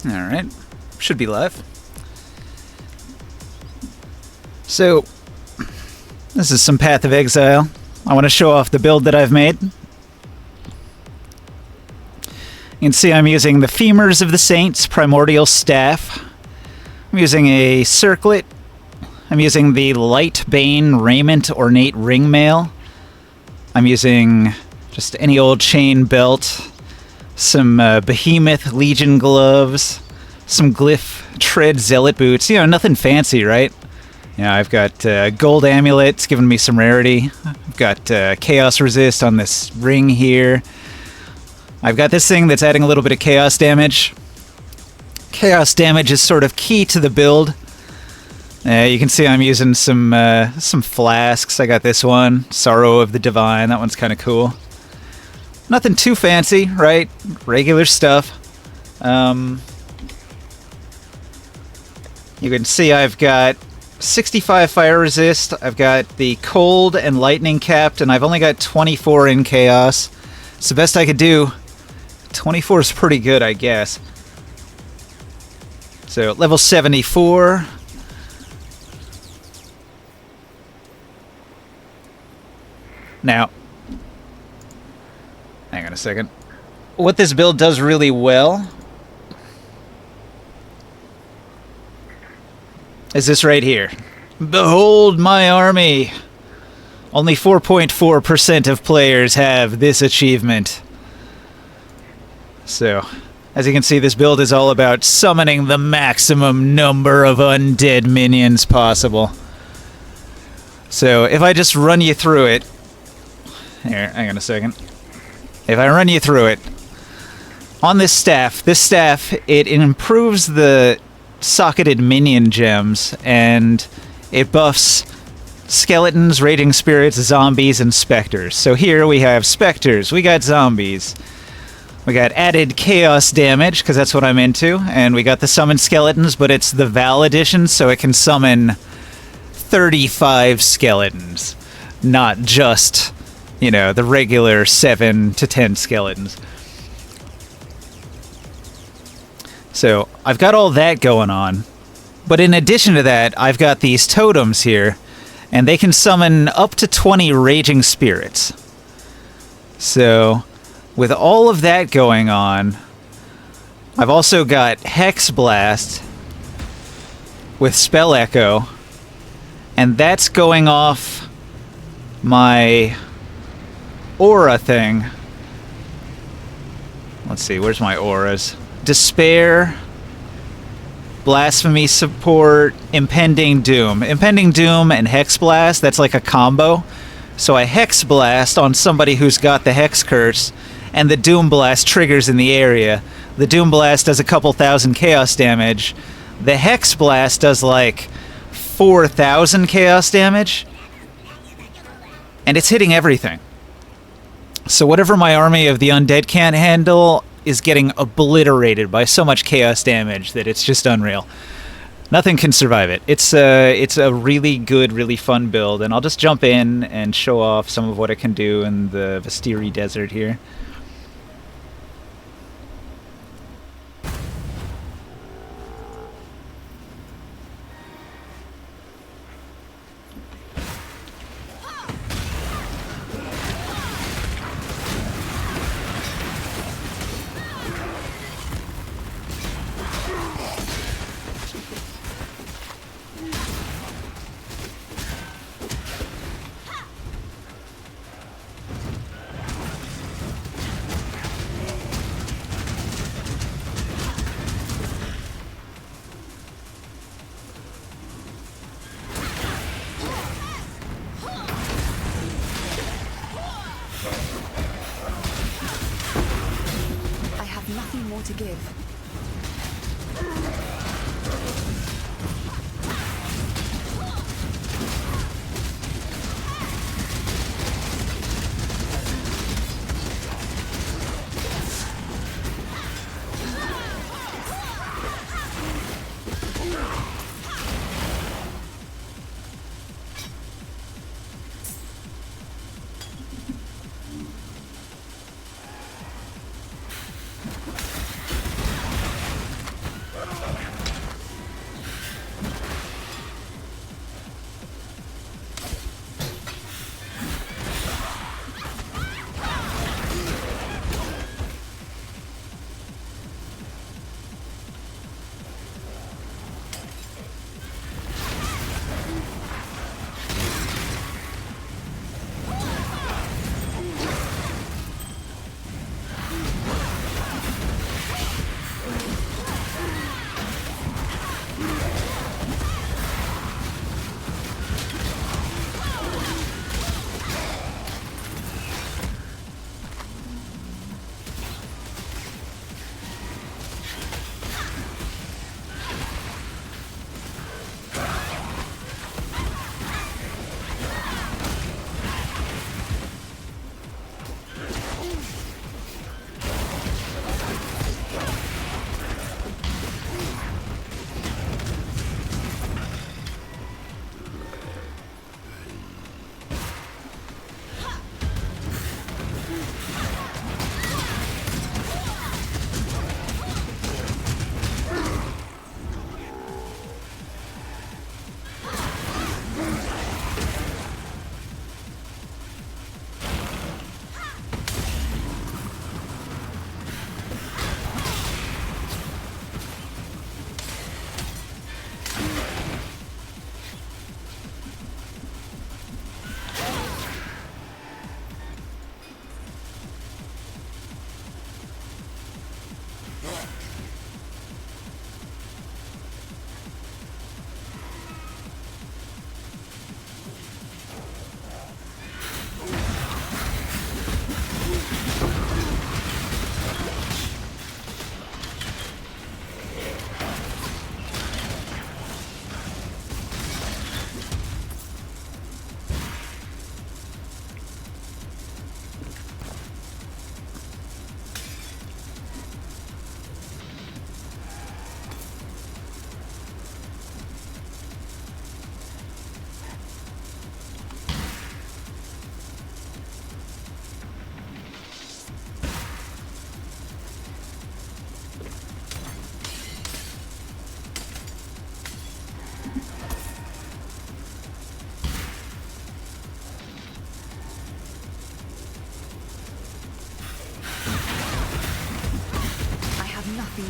Alright, should be live. So, this is some Path of Exile. I want to show off the build that I've made. You can see I'm using the Femurs of the Saints, Primordial Staff. I'm using a Circlet. I'm using the Light Bane Raiment Ornate Ringmail. I'm using just any old chain belt. Some Behemoth Legion gloves, some Glyph Tread Zealot boots. You know, nothing fancy, right? You know, I've got gold amulets giving me some rarity. I've got chaos resist on this ring here. I've got this thing that's adding a little bit of chaos damage. Chaos damage is sort of key to the build. You can see I'm using some flasks. I got this one, Sorrow of the Divine. That one's kind of cool. Nothing too fancy, right? Regular stuff. You can see I've got 65 fire resist. I've got the cold and lightning capped, and I've only got 24 in chaos. It's the best I could do. 24 is pretty good, I guess. So, level 74. Now, hang on a second. What this build does really well is this right here. Behold my army! Only 4.4% of players have this achievement. So, as you can see, this build is all about summoning the maximum number of undead minions possible. So, if I just run you through it... Here, hang on a second. If I run you through it, on this staff, it improves the socketed minion gems, and it buffs skeletons, raging spirits, zombies, and specters. So here we have specters, we got zombies, we got added chaos damage, because that's what I'm into, and we got the summoned skeletons, but it's the Val edition, so it can summon 35 skeletons, not just... you know, the regular 7 to 10 skeletons. So, I've got all that going on. But in addition to that, I've got these totems here, and they can summon up to 20 raging spirits. So, with all of that going on, I've also got Hex Blast with Spell Echo, and that's going off my... aura thing. Let's see, where's my auras? Despair, Blasphemy Support, Impending Doom. Impending Doom and Hex Blast, that's like a combo. So I Hex Blast on somebody who's got the Hex Curse, and the Doom Blast triggers in the area. The Doom Blast does a couple thousand chaos damage. The Hex Blast does like 4,000 chaos damage. And it's hitting everything. So whatever my army of the undead can't handle is getting obliterated by so much chaos damage that it's just unreal. Nothing can survive it. It's a really good, really fun build, and I'll just jump in and show off some of what it can do in the Vestiri Desert here. Nothing more to give.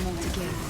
nothing more to give.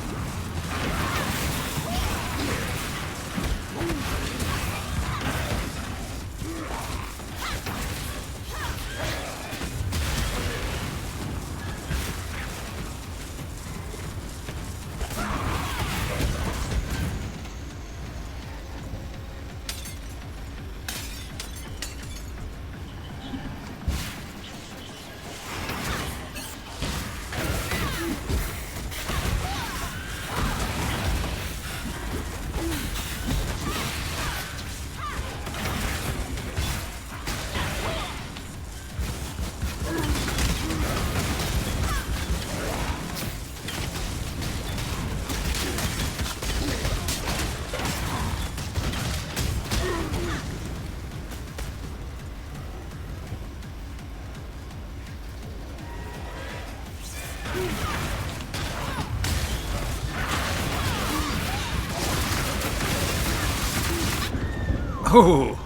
Ooh.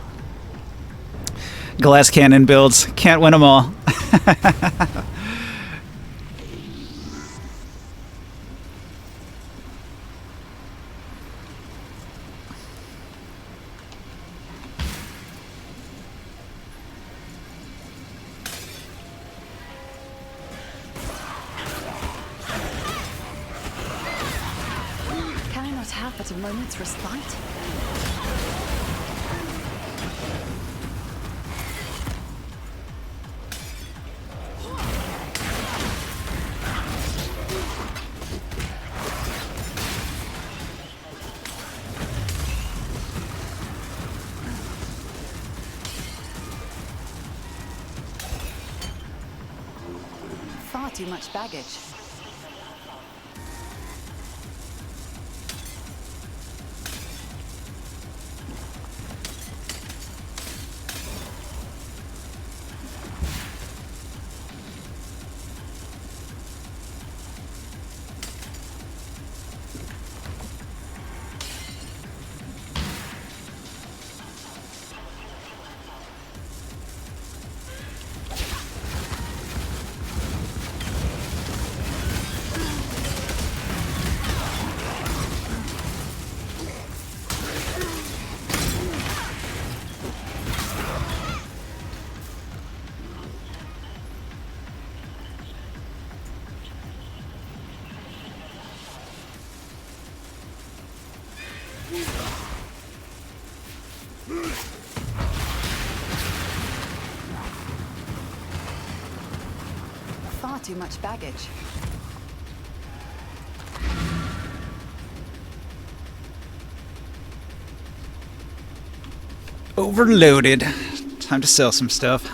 Glass cannon builds. Can't win them all. Can I not have but a moment's respite? Far too much baggage. Far too much baggage. Overloaded. Time to sell some stuff.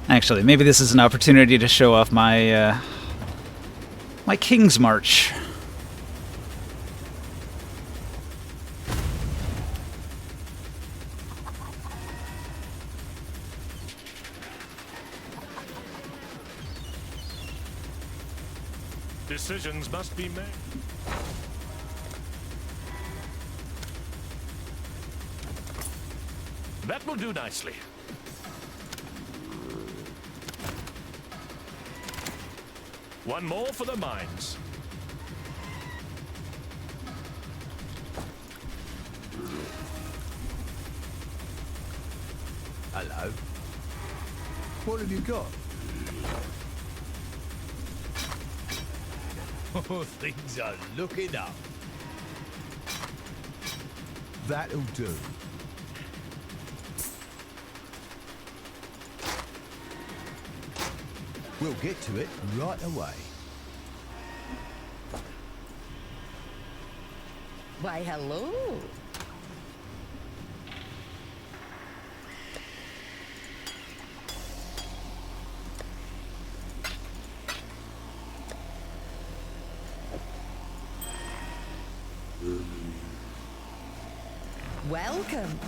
Actually, maybe this is an opportunity to show off my my King's March. Decisions must be made. That will do nicely. One more for the mines. Hello. What have you got? Oh, things are looking up. That'll do. We'll get to it right away. Why, hello. Welcome.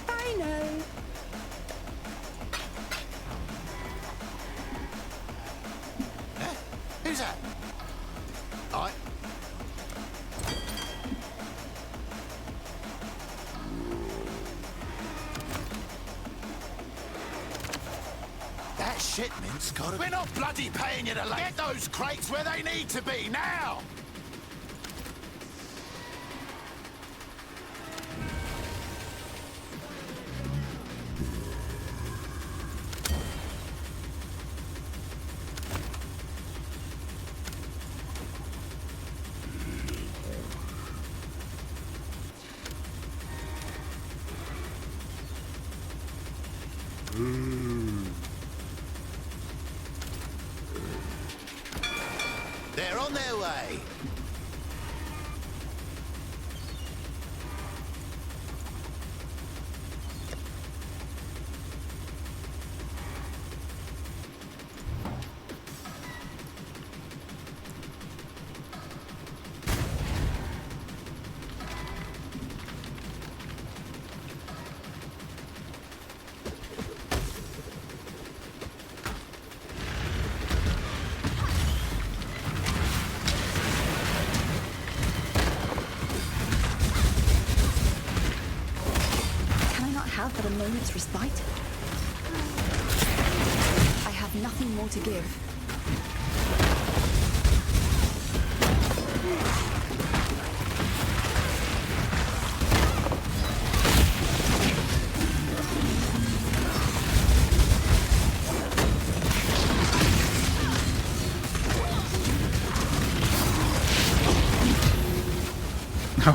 I know. Who's that? Shipment's gotta... We're not bloody paying you to get those crates where they need to be, now! They're on their way. Can I not have but a moment's respite? I have nothing more to give.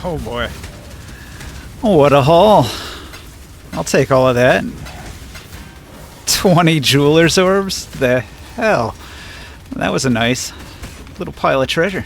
Oh boy. What a haul. I'll take all of that. 20 jeweler's orbs? The hell? That was a nice little pile of treasure.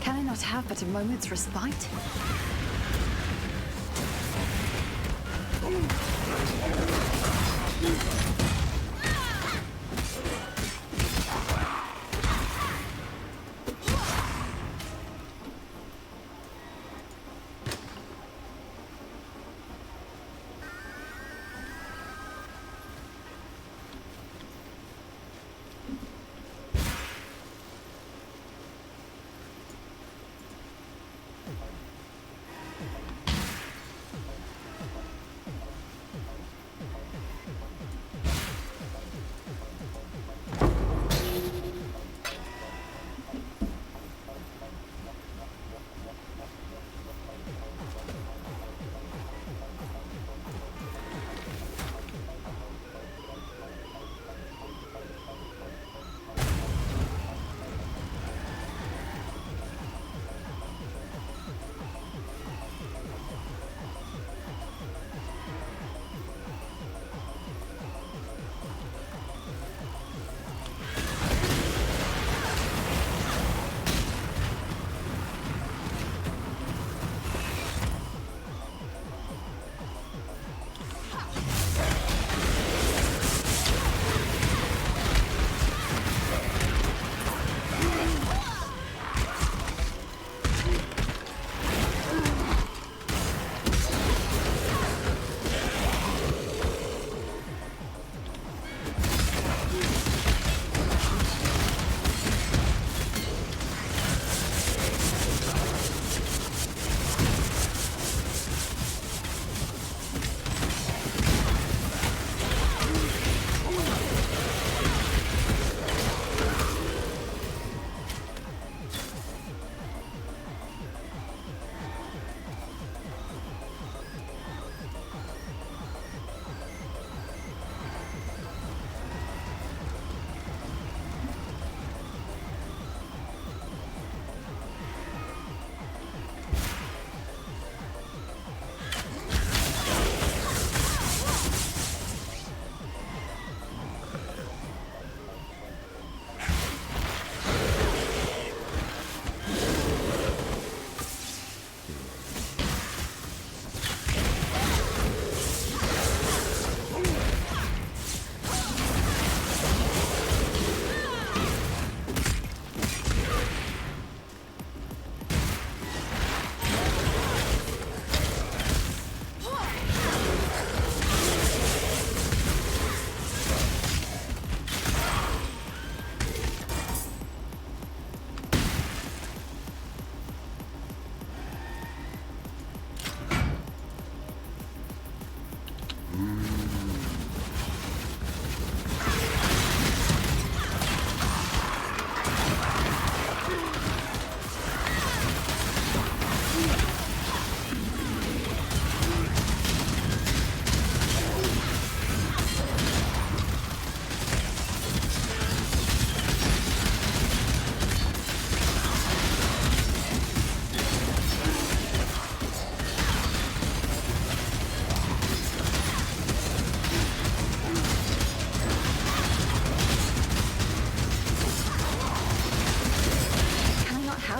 Can I not have but a moment's respite?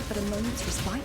but a moment's respite.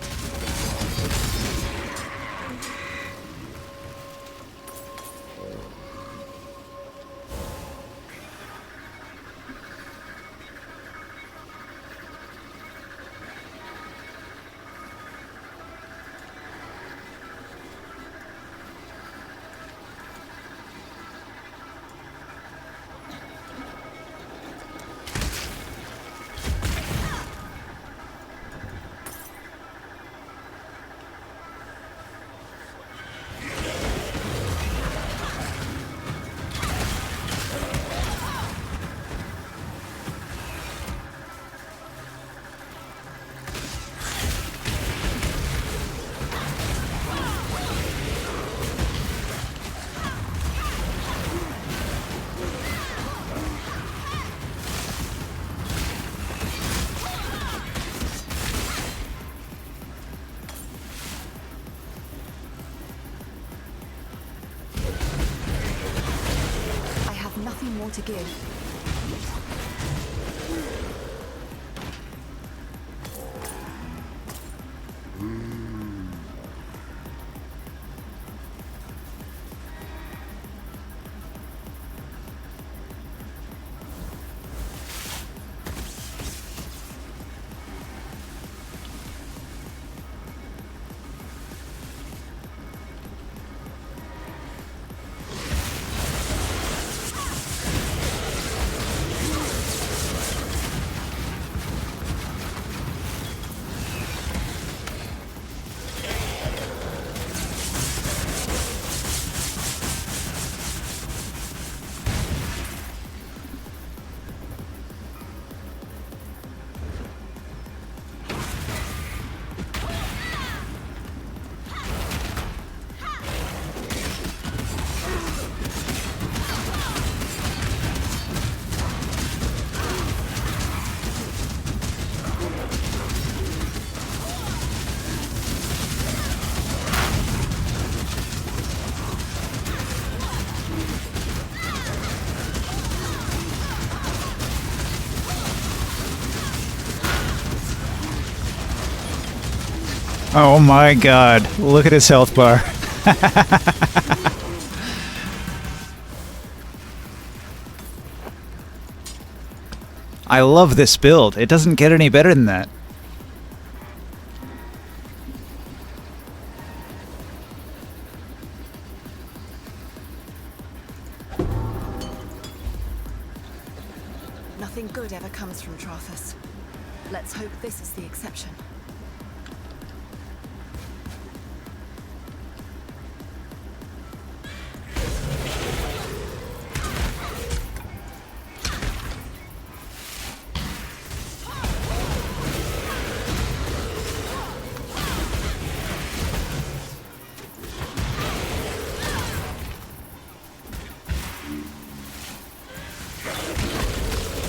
I have nothing more to give. Oh my god, look at his health bar. I love this build. It doesn't get any better than that. Nothing good ever comes from Trothus. Let's hope this is the exception.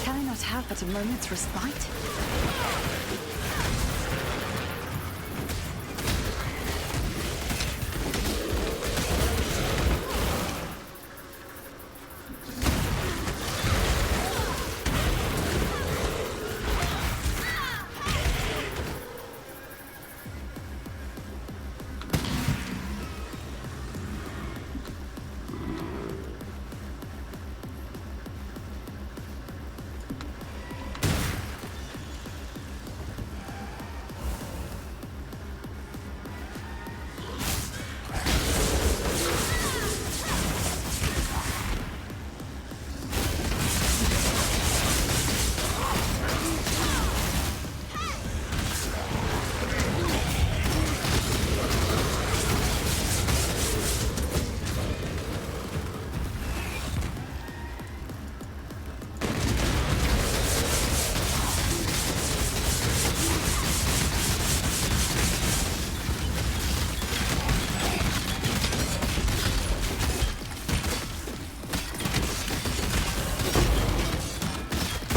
Can I not have but a moment's respite?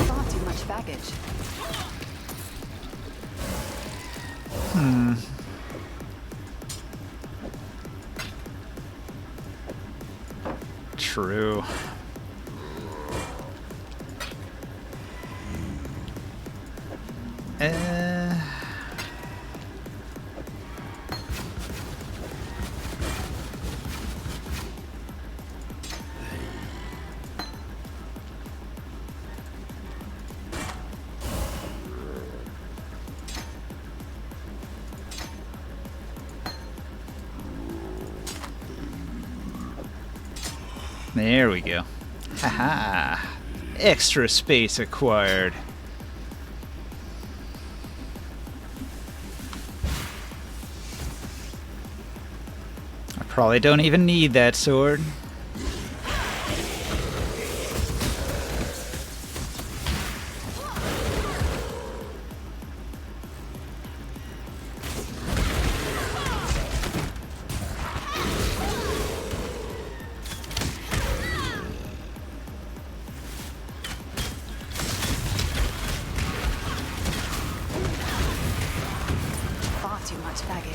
Far too much baggage. True. There we go. Haha. Extra space acquired. I probably don't even need that sword. Far too much baggage.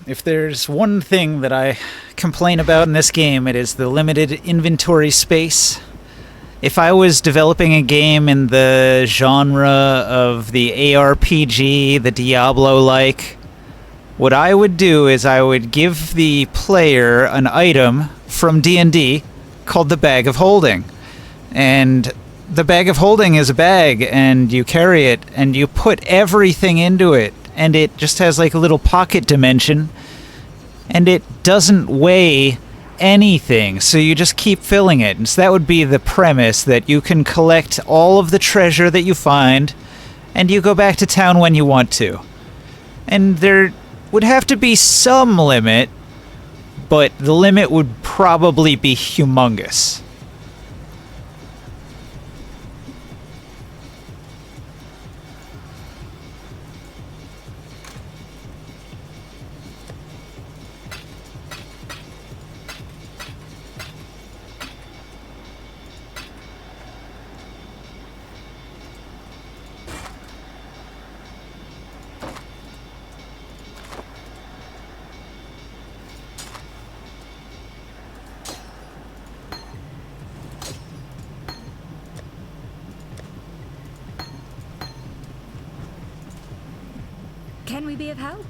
If there's one thing that I complain about in this game, it is the limited inventory space. If I was developing a game in the genre of the ARPG, the Diablo-like, what I would do is I would give the player an item from D&D called the Bag of Holding. And the Bag of Holding is a bag, and you carry it, and you put everything into it, and it just has like a little pocket dimension, and it doesn't weigh anything, so you just keep filling it. And so that would be the premise, that you can collect all of the treasure that you find, and you go back to town when you want to. And there would have to be some limit, but the limit would probably be humongous. we be of help?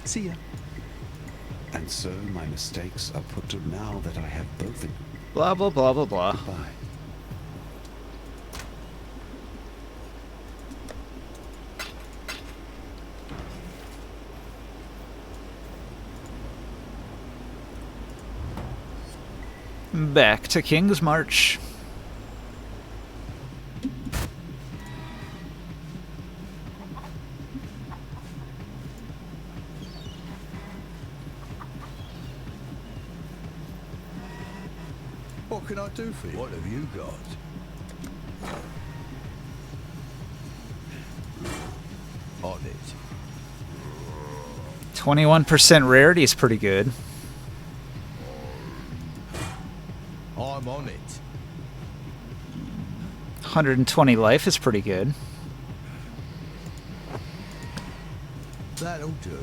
See ya. And so my mistakes are put to now that I have both of you. Blah, blah, blah, blah, blah. Bye. Back to King's March. What can I do for you? What have you got? On it. 21% rarity is pretty good. I'm on it. 120 life is pretty good. That'll do.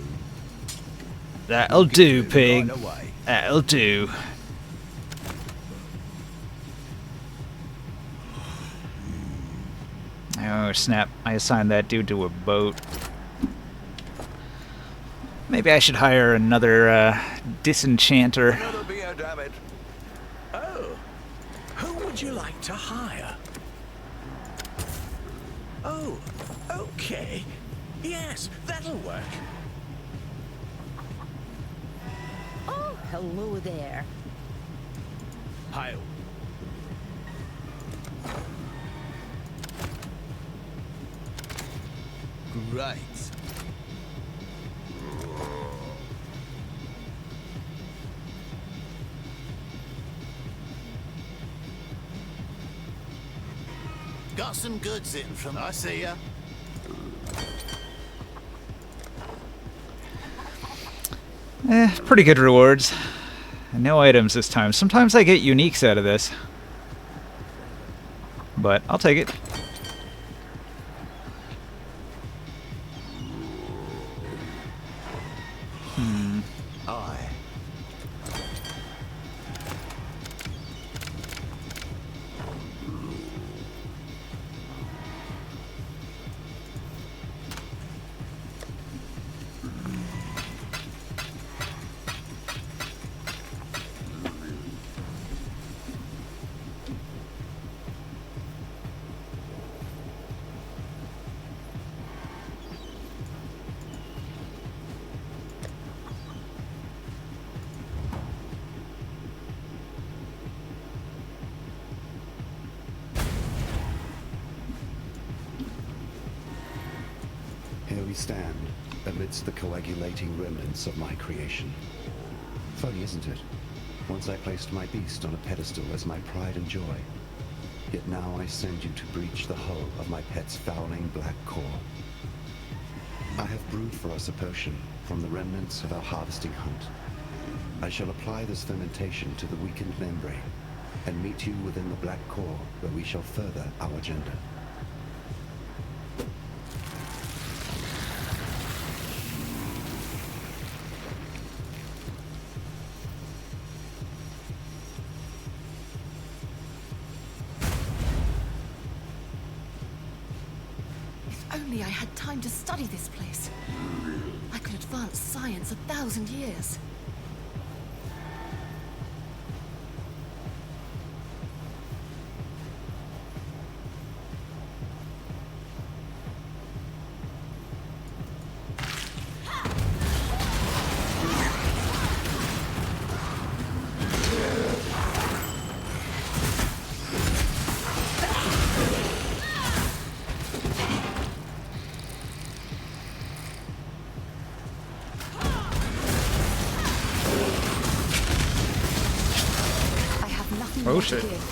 That'll do, Get to it pig. right away. That'll do. Oh, snap. I assigned that dude to a boat. Maybe I should hire another disenchanter. Another beer, damn it. Oh, who would you like to hire? Oh, okay. Yes, that'll work. Oh, hello there. Hail. Great. Got some goods in from... I see ya. Pretty good rewards. No items this time. Sometimes I get uniques out of this. But I'll take it. Aye. Here we stand, amidst the coagulating remnants of my creation. Funny, isn't it? Once I placed my beast on a pedestal as my pride and joy. Yet now I send you to breach the hull of my pet's fouling black core. I have brewed for us a potion from the remnants of our harvesting hunt. I shall apply this fermentation to the weakened membrane and meet you within the black core where we shall further our agenda. If only I had time to study this place. I could advance science 1,000 years. I have nothing Oh, more shit. to give.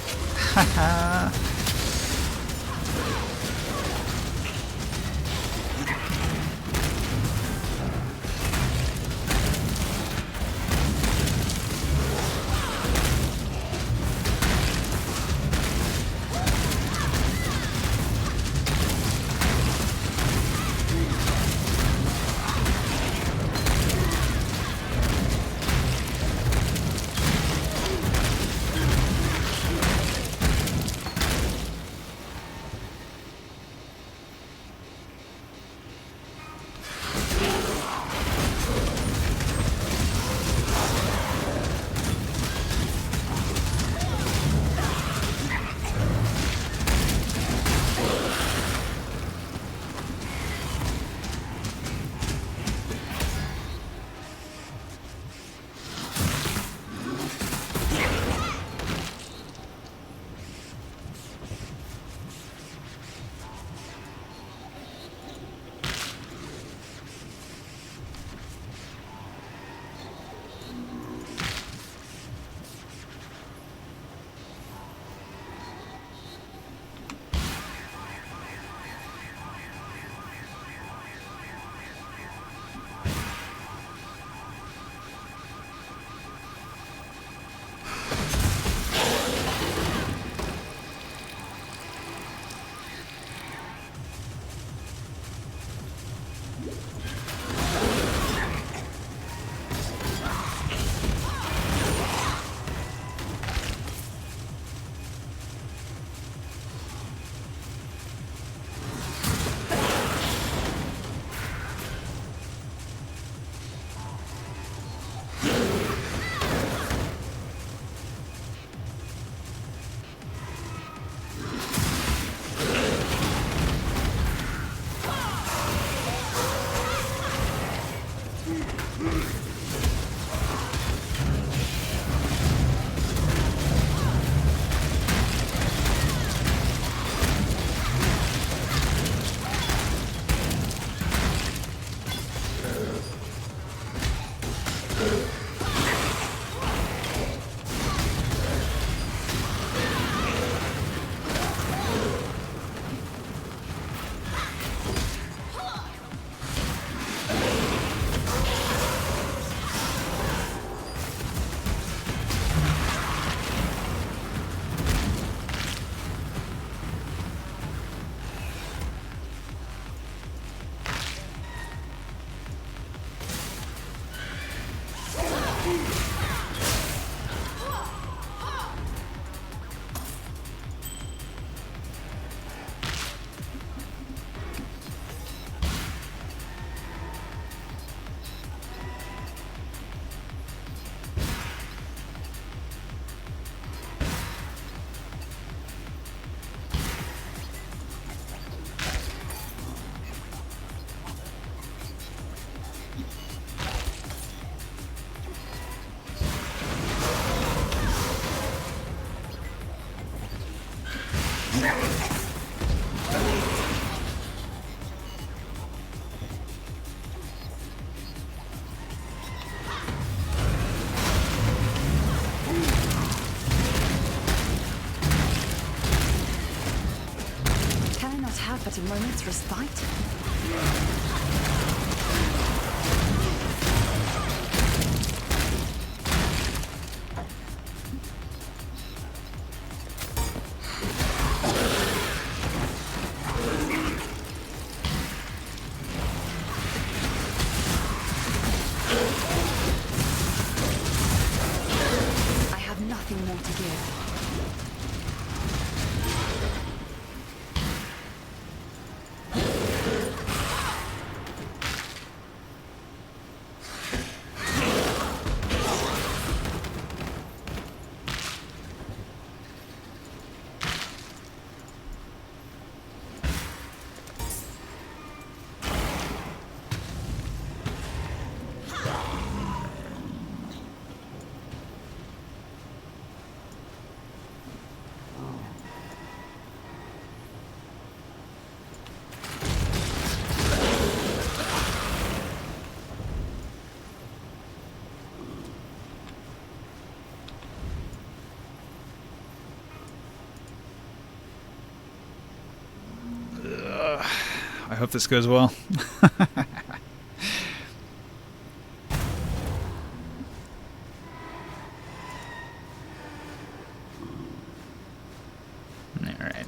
moment's respite. I have nothing more to give. I hope this goes well. Alright.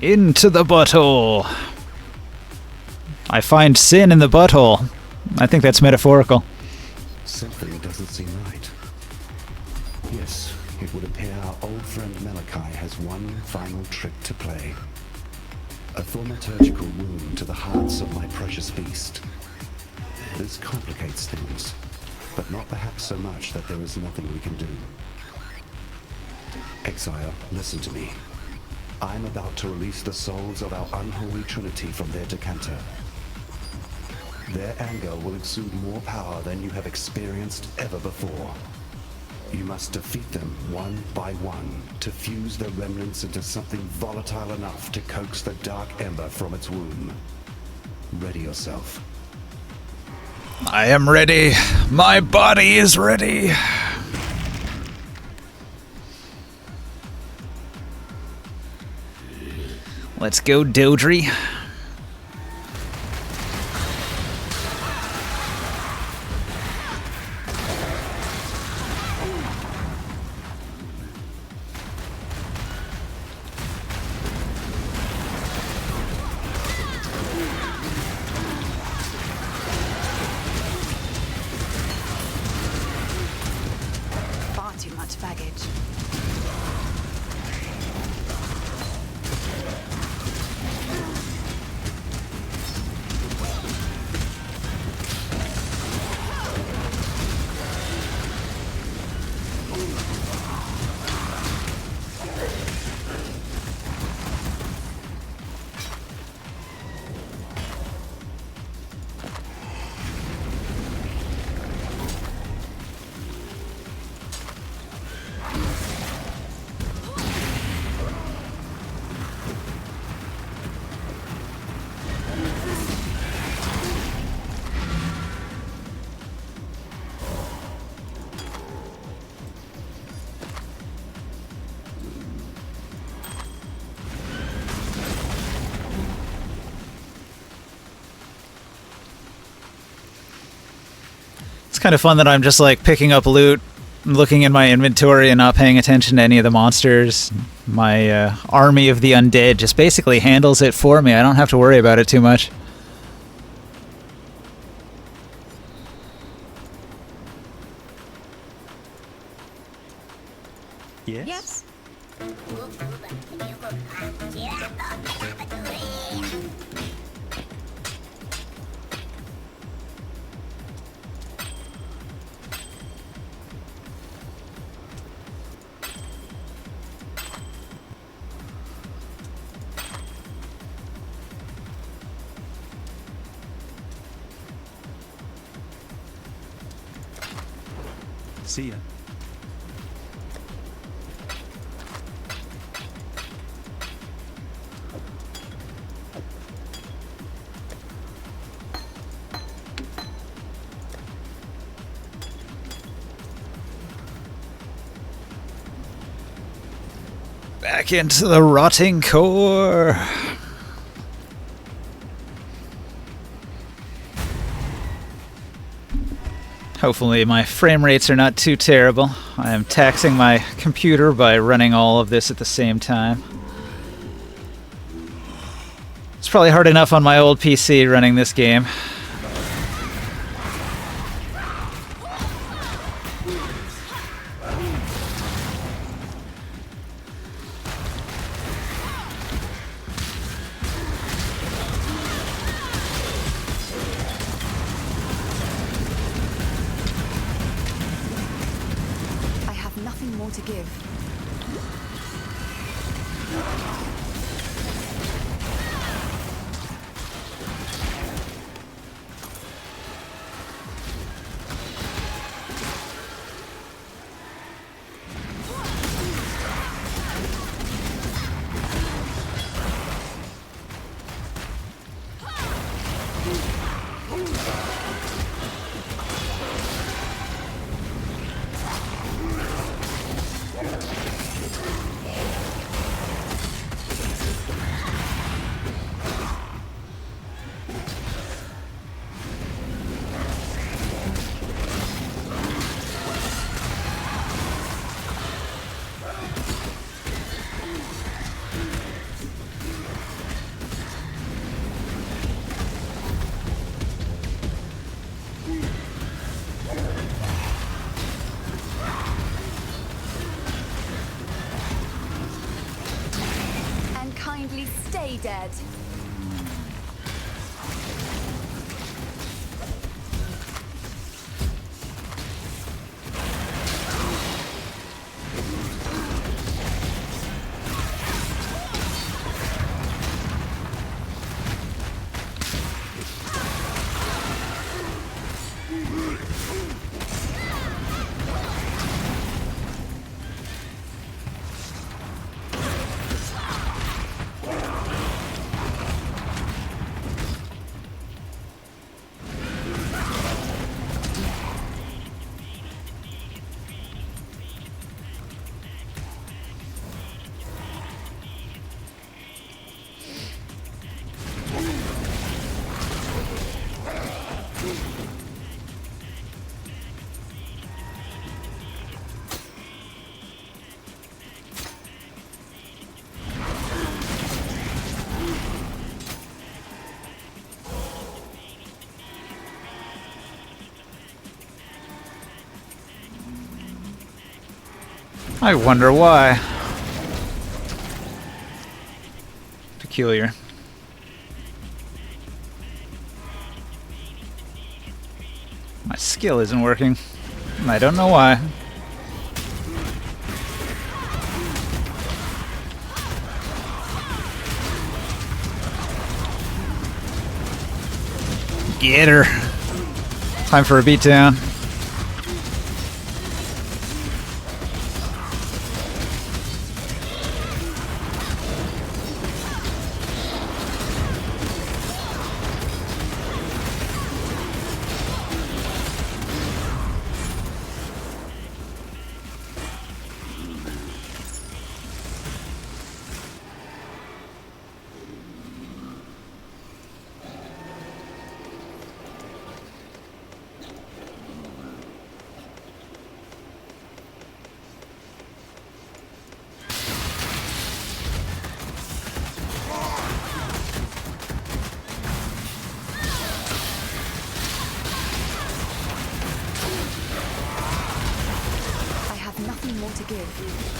Into the butthole. I find sin in the butthole. I think that's metaphorical. Something doesn't seem right. Yes, it would appear our old friend Malachi has one final trick to play. A thaumaturgical wound to the hearts of my precious beast. This complicates things, but not perhaps so much that there is nothing we can do. Exile, listen to me. I'm about to release the souls of our unholy trinity from their decanter. Their anger will exude more power than you have experienced ever before. You must defeat them one by one to fuse their remnants into something volatile enough to coax the dark ember from its womb. Ready yourself. I am ready. My body is ready. Let's go, Dodri. Far too much baggage. kind of fun that I'm just like picking up loot, looking in my inventory and not paying attention to any of the monsters. My army of the undead just basically handles it for me. I don't have to worry about it too much. Yes? See ya. Back into the rotting core. Hopefully my frame rates are not too terrible. I am taxing my computer by running all of this at the same time. It's probably hard enough on my old PC running this game. I have nothing more to give. And kindly stay dead. I wonder why. Peculiar. My skill isn't working. I don't know why. Get her. Time for a beatdown. give.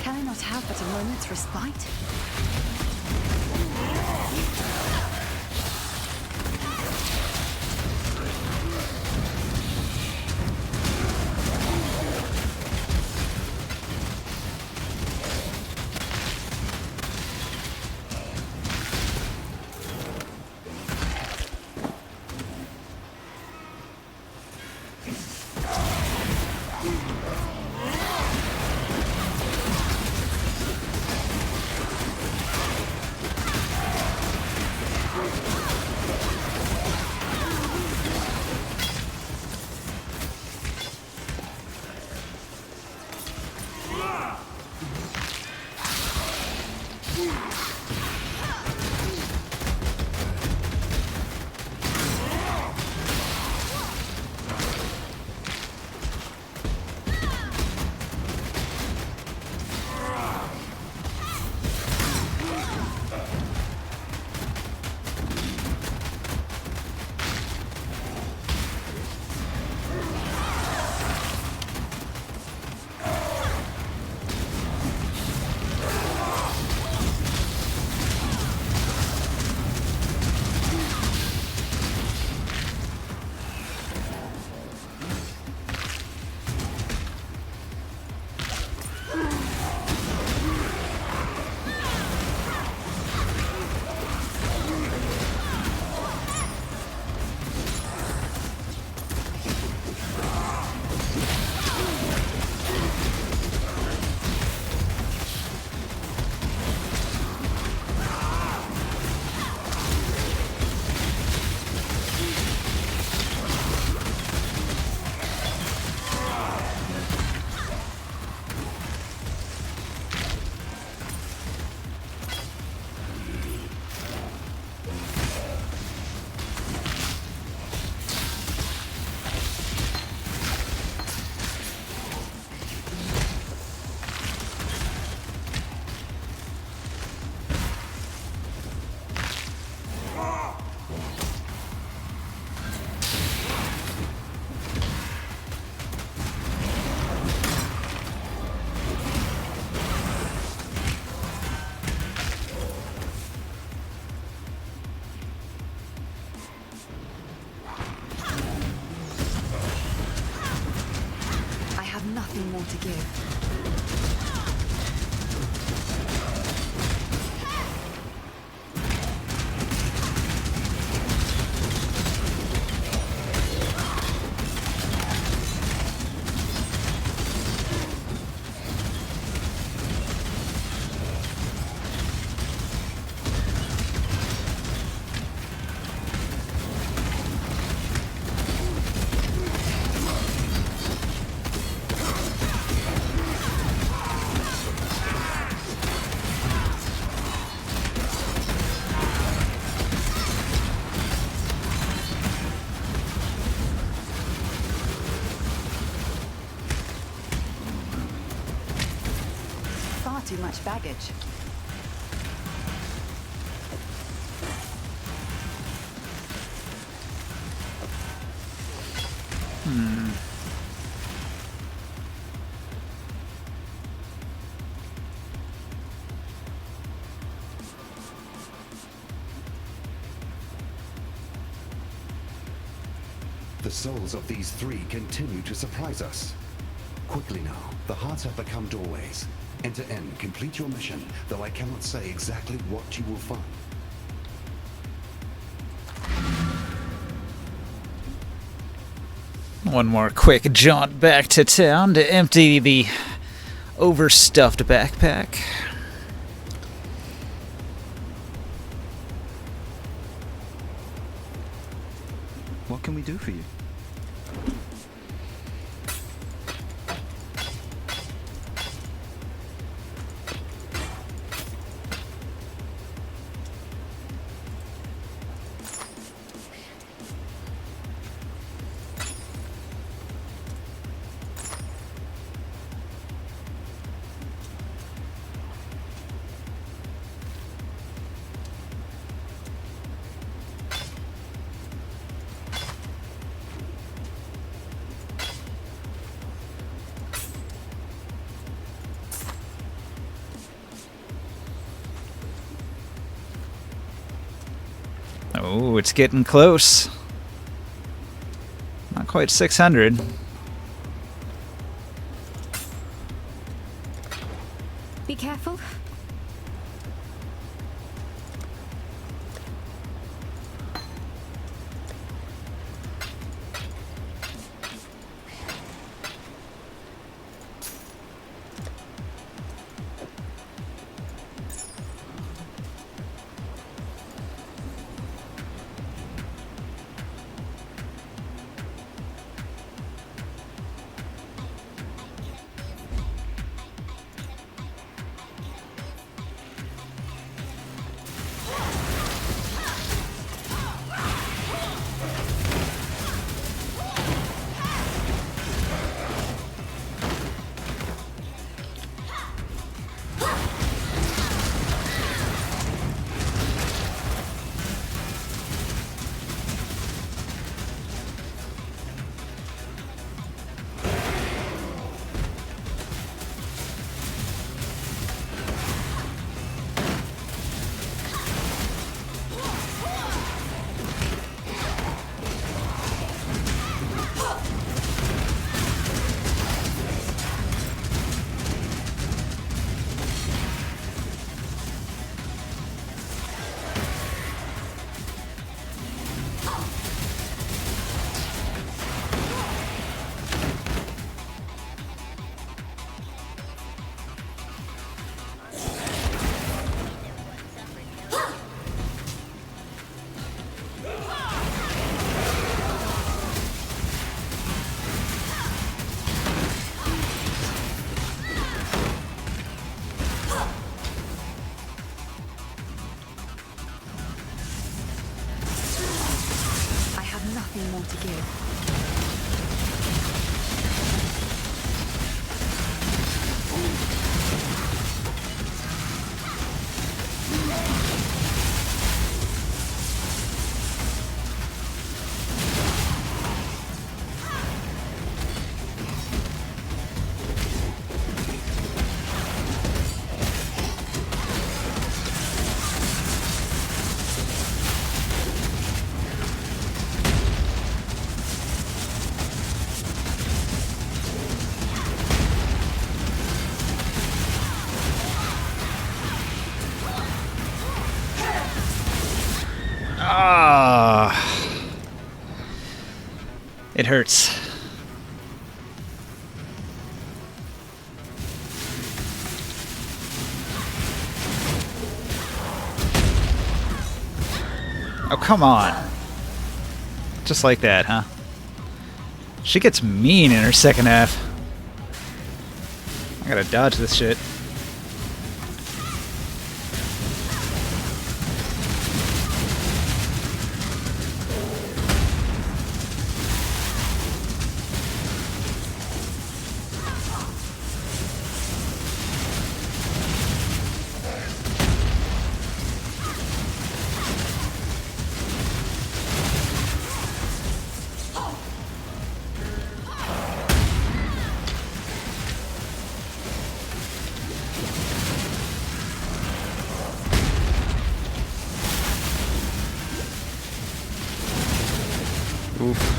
Can I not have but a moment's respite? Nothing more to give. Far too much baggage. The souls of these three continue to surprise us. Quickly now, the hearts have become doorways. Enter in, complete your mission, though I cannot say exactly what you will find. One more quick jaunt back to town to empty the overstuffed backpack. What can we do for you? Oh, it's getting close. Not quite 600. Be careful. I have nothing more to give. Ah, it hurts. Oh, come on. Just like that, huh? She gets mean in her second half. I gotta dodge this shit. Oof.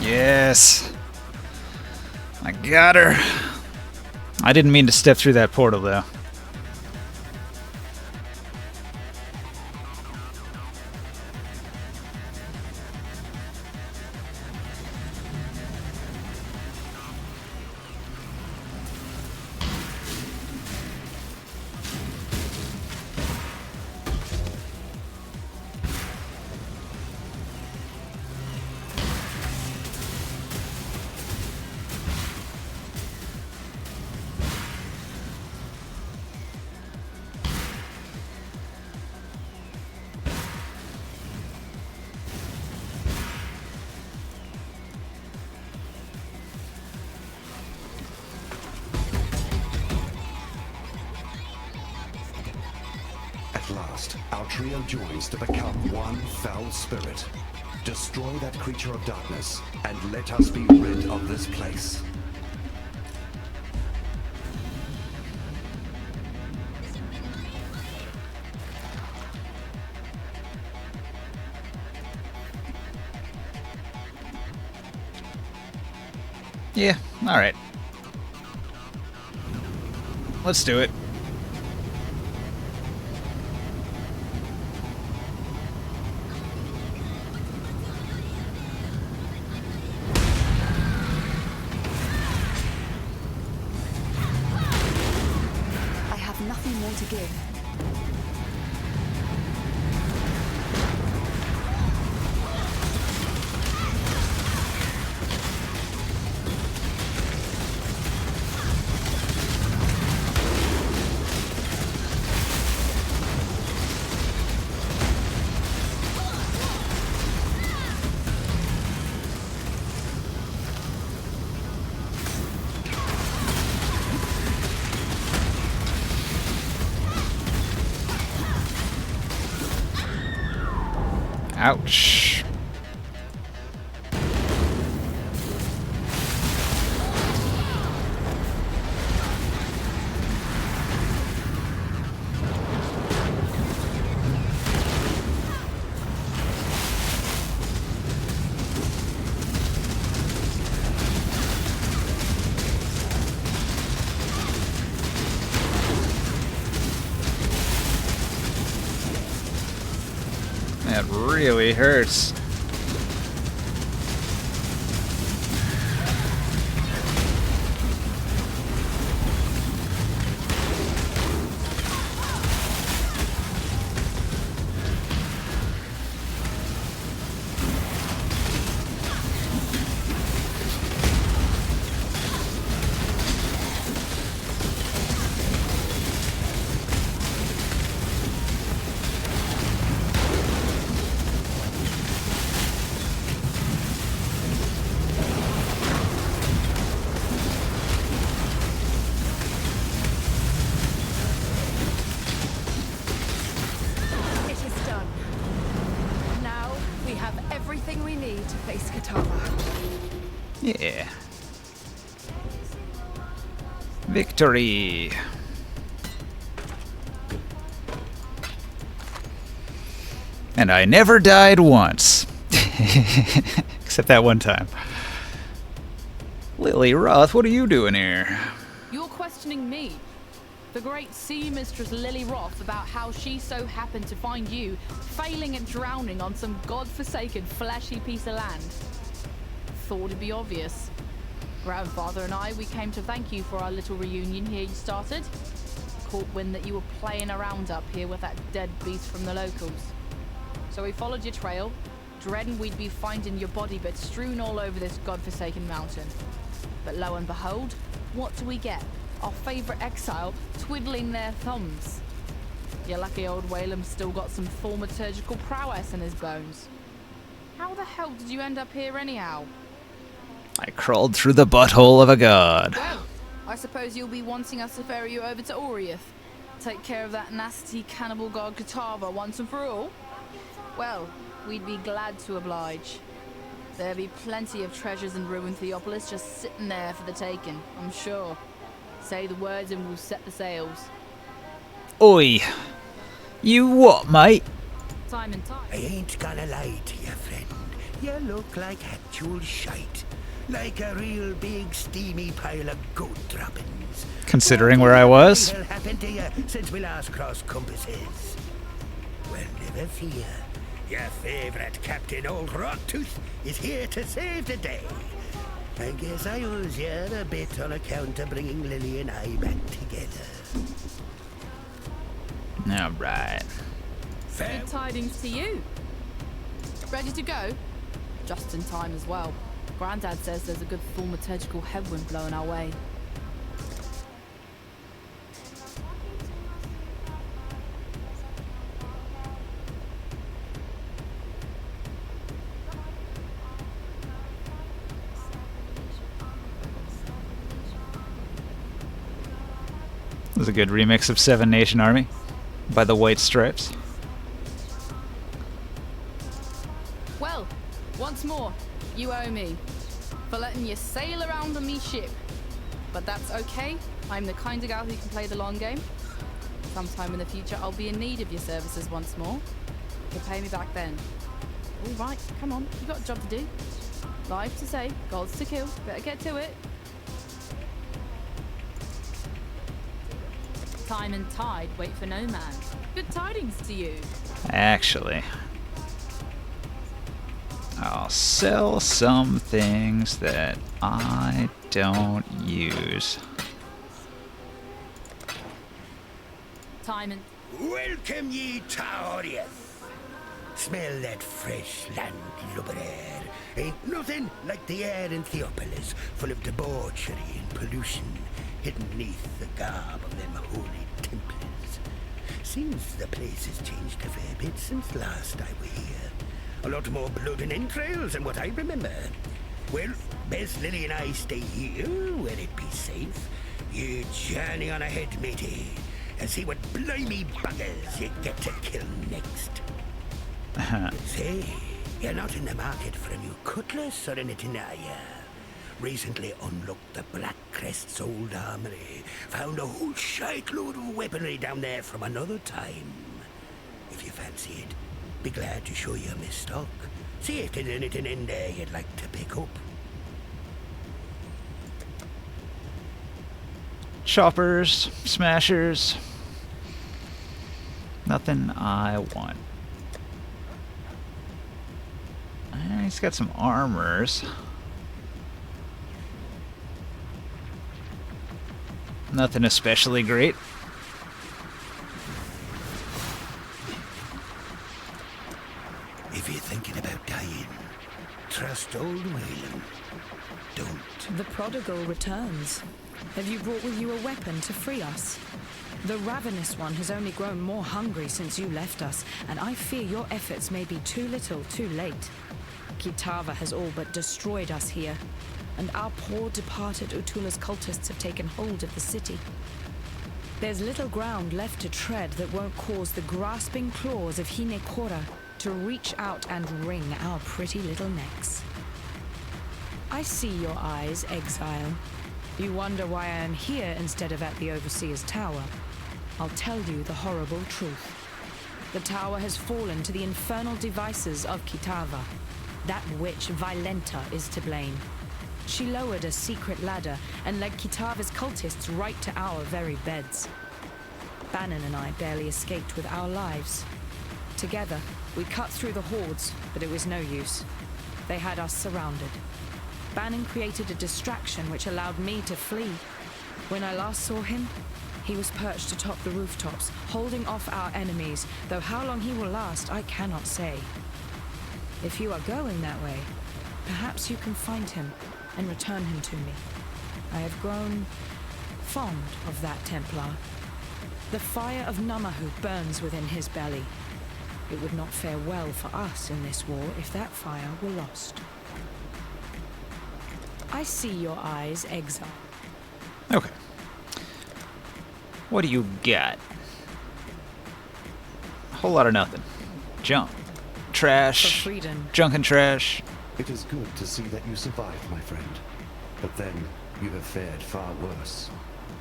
Yes. I got her. I didn't mean to step through that portal, though. At last, our trio joins to become one foul spirit. Destroy that creature of darkness, and let us be rid of this place. Yeah, alright. Let's do it. I have nothing more to give. Ouch. That really hurts. It is done. Now we have everything we need to face Katana. Yeah. Victory. And I never died once. Except that one time. Lily Roth, what are you doing here? You're questioning me, the great sea mistress Lily Roth, about how she so happened to find you failing at drowning on some god-forsaken fleshy piece of land. Thought it'd be obvious. Grandfather and I, we came to thank you for our little reunion here you started. Caught wind that you were playing around up here with that dead beast from the locals. So we followed your trail, dreading we'd be finding your body bits strewn all over this godforsaken mountain. But lo and behold, what do we get? Our favorite exile twiddling their thumbs. Your lucky old Whalem's still got some thaumaturgical prowess in his bones. How the hell did you end up here anyhow? I crawled through the butthole of a god. Well, I suppose you'll be wanting us to ferry you over to Oriath. Take care of that nasty cannibal god Katava once and for all. Well, we'd be glad to oblige. There'll be plenty of treasures in ruined Theopolis just sitting there for the taking, I'm sure. Say the words and we'll set the sails. Oi. You what, mate? Time and time. I ain't gonna lie to you, friend. You look like actual shite. Like a real big steamy pile of goat droppings. Considering where I was. What happened to you since we last crossed compasses? Well, never fear. Your favourite Captain Old Rottooth is here to save the day. I guess I owes you a bit on account of bringing Lily and I back together. Alright. Good tidings to you. Ready to go? Just in time as well. Grandad says there's a good thaumaturgical headwind blowing our way. This is a good remix of Seven Nation Army by the White Stripes. Well, once more, you owe me for letting you sail around on me ship. But that's okay. I'm the kind of gal who can play the long game. Sometime in the future, I'll be in need of your services once more. You'll pay me back then. All right, come on. You've got a job to do. Life to save, gods to kill. Better get to it. Time and tide wait for no man. Good tidings to you. Actually, I'll sell some things that I don't use. Time and Welcome ye to Horde. Smell that fresh land lubber air. Ain't nothing like the air in Theopolis, full of debauchery and pollution, hidden neath the garb of them holy templars. Seems the place has changed a fair bit since last I were here. A lot more blood and entrails than what I remember. Well, best Lily and I stay here, where it be safe. You journey on ahead, matey, and see what blimey buggers you get to kill next. Say, you're not in the market for a new cutlass or anything, are ya? Recently unlocked the Black Crest's old armory. Found a whole shitload of weaponry down there from another time. If you fancy it, be glad to show you my stock. See if there's anything in there you'd like to pick up. Choppers, smashers. Nothing I want. He's got some armors. Nothing especially great. If you're thinking about dying, trust old Wayland. Don't. The prodigal returns. Have you brought with you a weapon to free us? The ravenous one has only grown more hungry since you left us, and I fear your efforts may be too little, too late. Kitava has all but destroyed us here, and our poor departed Utula's cultists have taken hold of the city. There's little ground left to tread that won't cause the grasping claws of Hinekora to reach out and wring our pretty little necks. I see your eyes, exile. You wonder why I am here instead of at the Overseer's Tower. I'll tell you the horrible truth. The tower has fallen to the infernal devices of Kitava. That witch, Violenta, is to blame. She lowered a secret ladder and led Kitava's cultists right to our very beds. Bannon and I barely escaped with our lives. Together, we cut through the hordes, but it was no use. They had us surrounded. Bannon created a distraction which allowed me to flee. When I last saw him, he was perched atop the rooftops, holding off our enemies, though how long he will last, I cannot say. If you are going that way, perhaps you can find him and return him to me. I have grown fond of that Templar. The fire of Namahu burns within his belly. It would not fare well for us in this war if that fire were lost. I see your eyes, exile. Okay. What do you got? A whole lot of nothing. Junk. Trash. For freedom. Junk and trash. It is good to see that you survived, my friend. But then, you have fared far worse.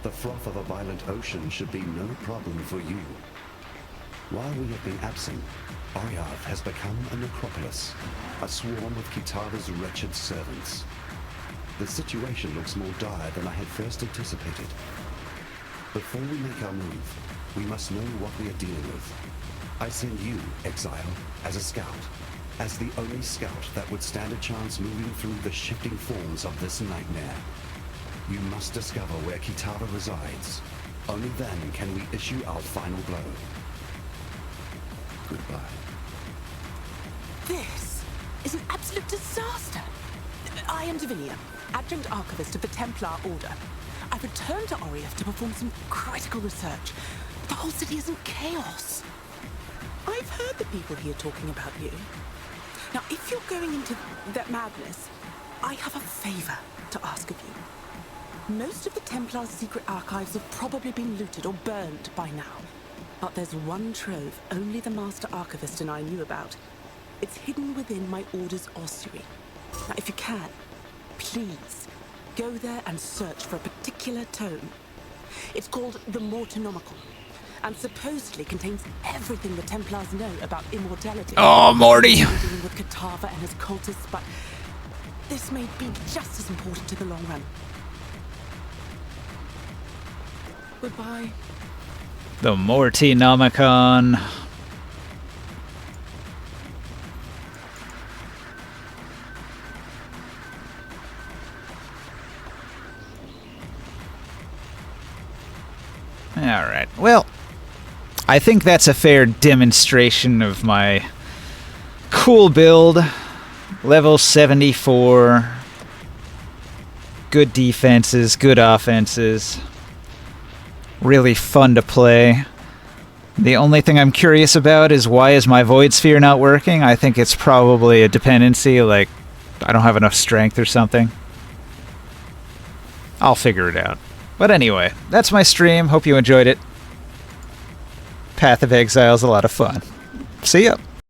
The froth of a violent ocean should be no problem for you. While we have been absent, Oriath has become a necropolis, a swarm of Kitava's wretched servants. The situation looks more dire than I had first anticipated. Before we make our move, we must know what we are dealing with. I send you, Exile, as a scout, as the only scout that would stand a chance moving through the shifting forms of this nightmare. You must discover where Kitava resides. Only then can we issue our final blow. Goodbye. This is an absolute disaster. I am Divinia, Adjunct Archivist of the Templar Order. I've returned to Oriath to perform some critical research. The whole city is in chaos. I've heard the people here talking about you. Now, if you're going into that madness, I have a favor to ask of you. Most of the Templar's secret archives have probably been looted or burned by now. But there's one trove only the Master Archivist and I knew about. It's hidden within my Order's ossuary. Now, if you can, please, go there and search for a particular tome. It's called the Mortonomicon, and supposedly contains everything the Templars know about immortality. Oh, Morty! Dealing with Kitava and his cultists, but this may be just as important to the long run. Goodbye. The Mortonomicon. Alright, well, I think that's a fair demonstration of my cool build. Level 74. Good defenses, good offenses. Really fun to play. The only thing I'm curious about is why is my Void Sphere not working? I think it's probably a dependency, like I don't have enough strength or something. I'll figure it out. But anyway, that's my stream. Hope you enjoyed it. Path of Exile is a lot of fun. See ya!